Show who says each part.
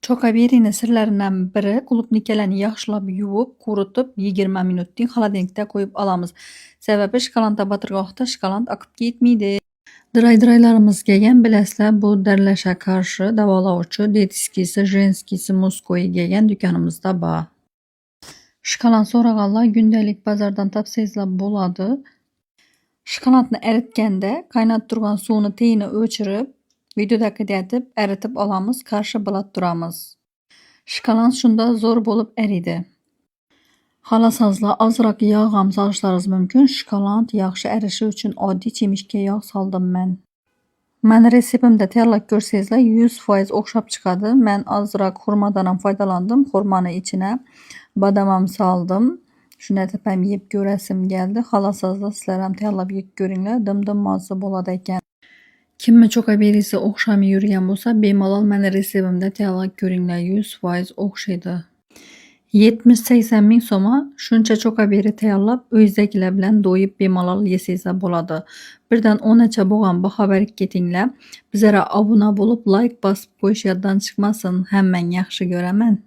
Speaker 1: Chokaberiyni sirlaridan biri klubnikalarni yaxshilab yuvib, quritib 20 minutlik xolodilnikda qo'yib olamiz. Sababi shokolad batirgohida shokolad oqib ketmaydi. Dray-draylarimizga ham bilasizlar, bu darlashga qarshi davolovchi Detskisi, Jenskisi, Muskoyiga ham do'konimizda bor. Shokolad so'raganlar gündalik bozordan topsangizlar bo'ladi. Shokoladni eritganda qaynab turgan suvni teyini o'chirib, videodagi aytib eritib olamiz, qarshi bilib turamiz. Shokolad shunda zo'r bo'lib eriydi. Xohlasangizlar ozroq yog' ham solishlaringiz mumkin. Shokolad yaxshi erishi uchun oddiy chemishga yog' soldim men. Meni retseptimda tayyorlab ko'rsangizlar 100% o'xshab chiqadi. Men ozroq xurmadan ham foydalandim. Xurmani ichine badam ham soldim. Shuni aytib ham yeb ko'rasim keldi. Xohlasangizlar sizlar ham tayyorlab yeb ko'ringlar. Dim-dim mazza bo'ladi ekan. Kimni chokaberisi o'xshamay yurgan bo'lsa, bemalol meni retseptimda tayyorlab ko'ringlar. 100% o'xshaydi. 70-80 ming so'mga shuncha chokaberi tayyorlab, uyingizdagilar bilan do'yib bemalol yesangizlar bo'ladi. Birdan 10 bo'lgan baho berib ketinglar. Bizlarga obuna bo'lib, like bosib qo'yish yoddan chiqmasin. Hammang yaxshi ko'raman.